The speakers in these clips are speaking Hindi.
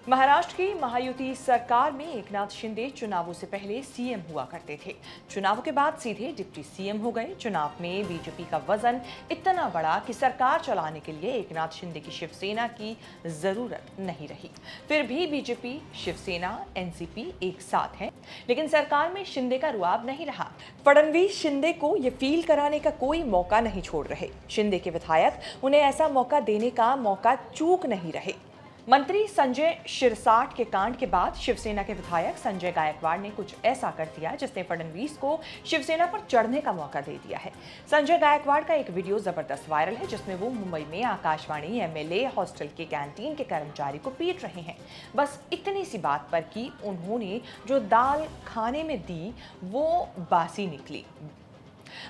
महाराष्ट्र की महायुति सरकार में एकनाथ शिंदे चुनावों से पहले सीएम हुआ करते थे। चुनावों के बाद सीधे डिप्टी सीएम हो गए। चुनाव में बीजेपी का वजन इतना बड़ा कि सरकार चलाने के लिए एकनाथ शिंदे की शिवसेना की जरूरत नहीं रही। फिर भी बीजेपी, शिवसेना, एनसीपी एक साथ हैं, लेकिन सरकार में शिंदे का रुआब नहीं रहा। फडणवीस शिंदे को ये फील कराने का कोई मौका नहीं छोड़ रहे। शिंदे के विधायक उन्हें ऐसा मौका देने का मौका चूक नहीं रहे। मंत्री संजय शिरसाट के कांड के बाद शिवसेना के विधायक संजय गायकवाड़ ने कुछ ऐसा कर दिया जिसने फडणवीस को शिवसेना पर चढ़ने का मौका दे दिया है। संजय गायकवाड़ का एक वीडियो जबरदस्त वायरल है जिसमें वो मुंबई में आकाशवाणी एमएलए हॉस्टल के कैंटीन के कर्मचारी को पीट रहे हैं। बस इतनी सी बात पर कि उन्होंने जो दाल खाने में दी वो बासी निकली।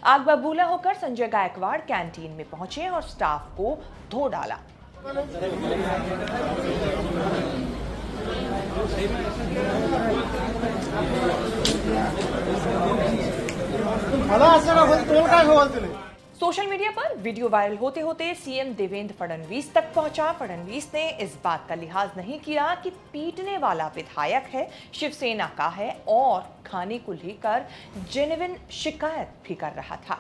आग बबूला होकर संजय गायकवाड़ कैंटीन में पहुंचे और स्टाफ को धो डाला। सोशल मीडिया पर वीडियो वायरल होते होते सीएम देवेंद्र फडणवीस तक पहुंचा। फडणवीस ने इस बात का लिहाज नहीं किया कि पीटने वाला विधायक है, शिवसेना का है और खाने को लेकर जेन्युइन शिकायत भी कर रहा था।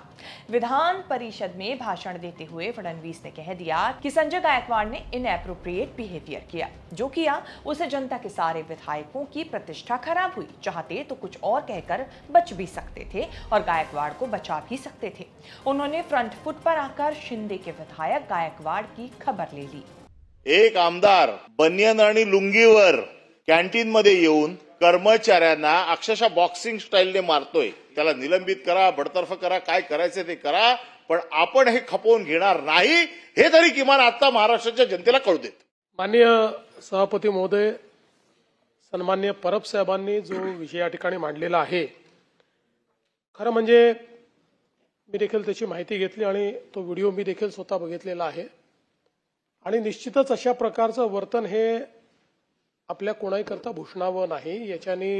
विधान परिषद में भाषण देते हुए फडणवीस ने कह दिया कि संजय गायकवाड़ ने इनएप्रोप्रिएट बिहेवियर किया। जो किया उसे जनता के सारे विधायकों की प्रतिष्ठा खराब हुई। चाहते तो कुछ और कहकर बच भी सकते थे और गायकवाड़ को बचा भी सकते थे। उन्होंने फ्रंट फुट पर आकर शिंदे के विधायक गायकवाड़ की खबर ले ली। एक आमदार बनियन आणि लुंगीवर कॅन्टीन मध्ये येऊन कर्मचाऱ्यांना अक्षरशः बॉक्सिंग स्टाईलने मारतोय। त्याला निलंबित करा, बडतर्फ करा, काय करायचं ते करा, पण आपण हे खपवून घेणार नाही हे तरी किमान आता महाराष्ट्राच्या जनतेला कळू देत। माननीय सभापती महोदय, सन्माननीय परब साहेबांनी जो विषय या ठिकाणी मांडलेला आहे, खरं म्हणजे मी देखील त्याची माहिती घेतली आणि तो व्हिडिओ मी देखील स्वतः बघितलेला आहे आणि निश्चितच अशा प्रकारचं वर्तन हे आपल्या कोणाही करता भूषणावं नाही। याच्याने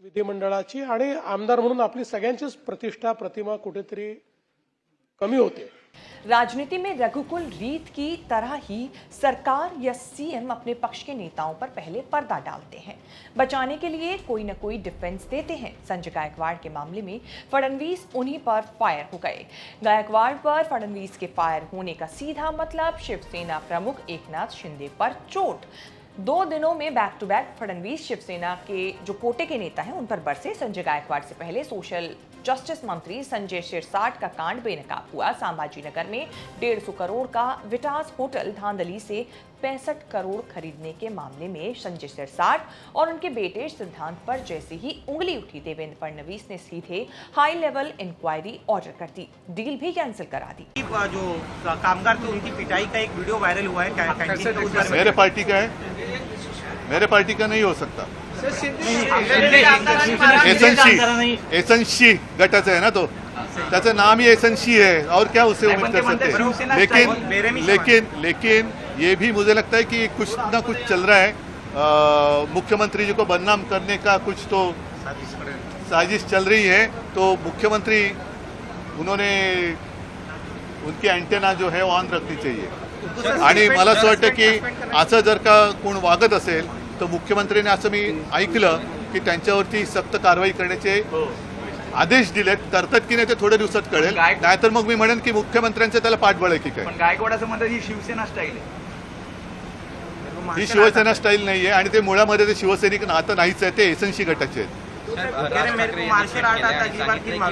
विधिमंडळाची आणि आमदार म्हणून आपली सगळ्यांचीच प्रतिष्ठा, प्रतिमा कुठेतरी कमी होते। राजनीति में रघुकुल रीत की तरह ही सरकार या सीएम अपने पक्ष के नेताओं पर पहले पर्दा डालते हैं, बचाने के लिए कोई न कोई डिफेंस देते हैं। संजय गायकवाड़ के मामले में फडणवीस उन्हीं पर फायर हो गए। गायकवाड़ पर फडणवीस के फायर होने का सीधा मतलब शिवसेना प्रमुख एकनाथ शिंदे पर चोट। 2 दिनों में back to back Fadnavis Shiv Sena के जो कोटे के नेता हैं उन पर बरसे। संजय गायकवाड़ से पहले सोशल जस्टिस मंत्री संजय शिरसाट का कांड बेनकाब हुआ। संभाजी नगर में 150 करोड़ का विटास होटल धांधली से 65 करोड़ खरीदने के मामले में संजय शिरसाट और उनके बेटे सिद्धांत पर जैसे ही उंगली उठी, देवेंद्र फडणवीस ने सीधे हाई लेवल इंक्वायरी ऑर्डर कर दी, डील भी कैंसिल करा दी। जो कामगार थे उनकी पिटाई का एक वीडियो वायरल हुआ है, मेरे पार्टी का है, मेरे पार्टी का नहीं हो सकता। एसएनसी गटाचा है ना, तो त्याचं नाम ही एसएनसी है और क्या उसे उम्मीद कर सकते हैं। लेकिन ये भी मुझे लगता है कि कुछ ना कुछ चल रहा है। मुख्यमंत्री जी को बदनाम करने का कुछ तो साजिश चल रही है। तो मुख्यमंत्री उन्होंने उनकी अँटेना जो है वो ऑन रखनी चाहिए आणि मला असं वाटतं की असं जर का कोण वागत असेल तर मुख्यमंत्र्यांनी असं मी ऐकलं की त्यांच्यावरती सक्त कारवाई करण्याचे आदेश दिलेत। करतात की नाही ते थोड्या दिवसात कळेल, नाहीतर मग मी म्हणेन की मुख्यमंत्र्यांचं त्याला पाठबळ आहे की काय। पण गायकवाड असं म्हणतात ही शिवसेना स्टाईल आहे, ही शिवसेना स्टाईल नाहीये आणि ते मुळामध्ये ते शिवसैनिक नातं नाहीच आहे, ते एसएनसी गटाचे आहेत।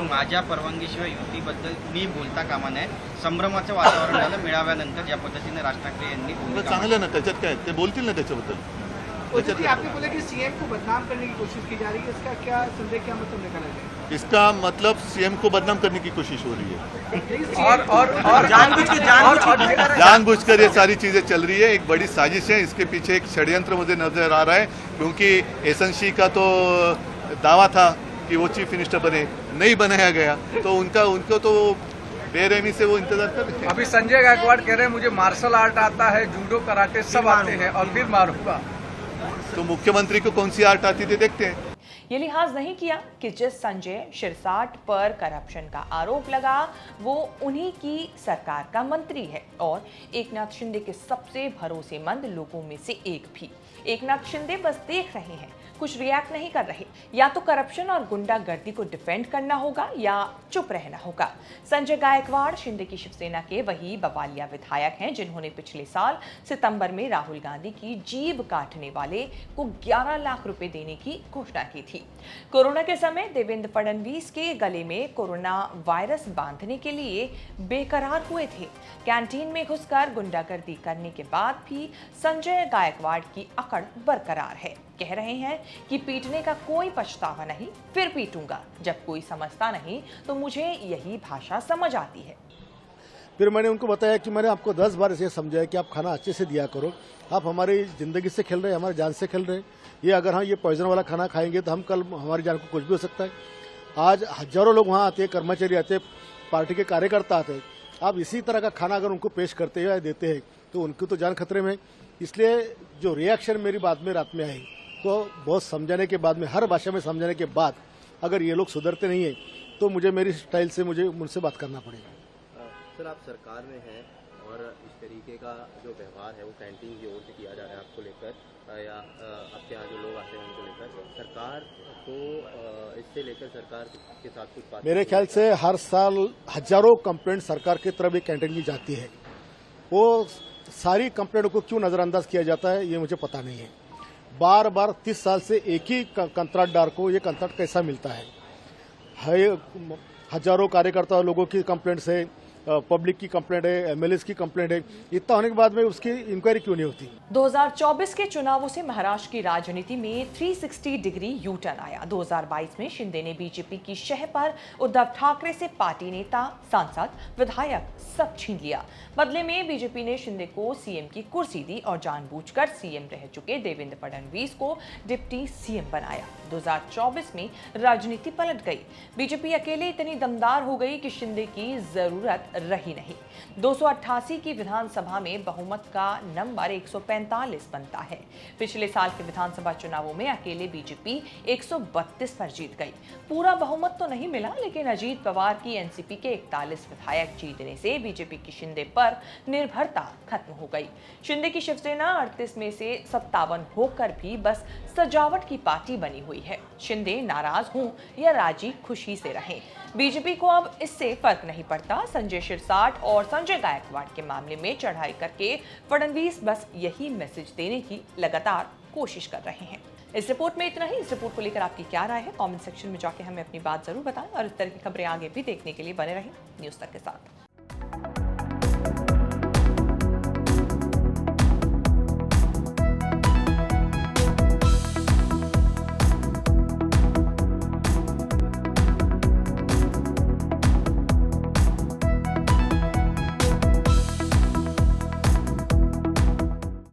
माझ्या परवानगीशिवाय युतीबद्दल मी बोलता कामा नये। संभ्रमाचं वातावरण झालं मेळाव्यानंतर ज्या पद्धतीने राज ठाकरे यांनी चांगलं ना, त्याच्यात काय ते बोलतील ना त्याच्याबद्दल। आपने बोला कि सीएम को बदनाम करने की कोशिश की जा रही है, इसका क्या संदेह, क्या मतलब निकाला जाए? इसका मतलब सीएम को बदनाम करने की कोशिश हो रही है और जानबूझकर ये सारी चीजें चल रही है। एक बड़ी साजिश है, इसके पीछे एक षड्यंत्र मुझे नजर आ रहा है, क्योंकि एसएनसी का तो दावा था कि वो चीफ मिनिस्टर बने, नहीं बनाया गया, तो उनको तो बेरहमी से वो इंतजार कर रहे हैं। अभी संजय गायकवाड़ कह रहे हैं मुझे मार्शल आर्ट आता है, जूडो कराटे सब आते हैं और फिर मारूंगा। तो मुख्यमंत्री को कौन सी आर्ट आती थी देखते हैं। ये लिहाज नहीं किया कि जिस संजय शिरसाट पर करप्शन का आरोप लगा वो उन्हीं की सरकार का मंत्री है और एकनाथ शिंदे के सबसे भरोसेमंद लोगों में से एक भी। एकनाथ शिंदे बस देख रहे हैं, कुछ रिएक्ट नहीं कर रहे। या तो करप्शन और गुंडागर्दी को डिफेंड करना होगा या चुप रहना होगा। संजय गायकवाड़ शिंदे की शिवसेना के वही बवालिया विधायक हैं जिन्होंने पिछले साल सितंबर में राहुल गांधी की जीभ काटने वाले को 11 लाख रुपए देने की घोषणा की थी। कोरोना के समय देवेंद्र फडणवीस के गले में कोरोना वायरस बांधने के लिए बेकरार हुए थे। कैंटीन में घुसकर गुंडागर्दी करने के बाद भी संजय गायकवाड़ की अकड़ बरकरार है। कह रहे हैं कि पीटने का कोई पछतावा नहीं, फिर पीटूंगा। जब कोई समझता नहीं तो मुझे यही भाषा समझ आती है। फिर मैंने उनको बताया कि मैंने आपको 10 बार इसे समझाया कि आप खाना अच्छे से दिया करो। आप हमारी ज़िंदगी से खेल रहे हैं, हमारी जान से खेल रहे हैं। ये अगर हम ये पॉइजन वाला खाना खाएंगे तो हम कल हमारी जान को कुछ भी हो सकता है। आज हजारों लोग वहाँ आते हैं, कर्मचारी आते हैं, पार्टी के कार्यकर्ता आते हैं। आप इसी तरह का खाना अगर उनको पेश करते हैं या देते हैं तो उनकी तो जान खतरे में है। इसलिए जो रिएक्शन मेरी बात में रात में आई तो बहुत समझाने के बाद में, हर भाषा में समझाने के बाद अगर ये लोग सुधरते नहीं है तो मुझे मेरी स्टाइल से मुझसे बात करना पड़ेगा। सर, आप सरकार में हैं और इस तरीके का जो व्यवहार है वो कैंटीन की ओर से किया जा रहा है आपको लेकर या आपके यहाँ जो लोग आते हैं उनको लेकर, सरकार को इससे लेकर सरकार के साथ कुछ बात? मेरे ख्याल से हर साल हजारों कंप्लेंट सरकार की तरफ एक कैंटीन की जाती है। वो सारी कंप्लेंटों को क्यों नजरअंदाज किया जाता है ये मुझे पता नहीं है। बार बार 30 साल से एक ही कंत्राटदार को ये कंत्राट कैसा मिलता है? हजारों कार्यकर्ता लोगों की कंप्लेंट्स है, पब्लिक की कंप्लेंट है, एमएलएस की कंप्लेंट है। इतना होने के बाद में उसकी इंक्वायरी क्यों नहीं होती? 2024 के चुनावों से महाराष्ट्र की राजनीति में 360 डिग्री यू टर्न आया। 2022 में शिंदे ने बीजेपी की शह पर उद्धव ठाकरे से पार्टी नेता, सांसद, विधायक सब छीन लिया। बदले में बीजेपी ने शिंदे को सीएम की कुर्सी दी और जानबूझकर सीएम रह चुके देवेंद्र फडणवीस को डिप्टी सीएम बनाया। 2024 में राजनीति पलट गई। बीजेपी अकेले इतनी दमदार हो गई कि शिंदे की जरूरत रही नहीं। 288 की विधानसभा में बहुमत का नंबर 145 बनता है। पिछले साल के विधानसभा चुनावों में अकेले बीजेपी 132 पर जीत गई। पूरा बहुमत तो नहीं मिला, लेकिन अजीत पवार की एनसीपी के 41 विधायक जीतने से बीजेपी की शिंदे पर निर्भरता खत्म हो गई। शिंदे की शिवसेना 38 में से 57 होकर भी बस सजावट की पार्टी बनी हुई है। शिंदे नाराज हों या राजी, खुशी से रहें, बीजेपी को अब इससे फर्क नहीं पड़ता। संजय शिरसाट और संजय गायकवाड़ के मामले में चढ़ाई करके फडणवीस बस यही मैसेज देने की लगातार कोशिश कर रहे हैं। इस रिपोर्ट में इतना ही। इस रिपोर्ट को लेकर आपकी क्या राय है? कमेंट सेक्शन में जाके हमें अपनी बात जरूर बताएं और इस तरह की खबरें आगे भी देखने के लिए बने रहें न्यूज़ तक के साथ।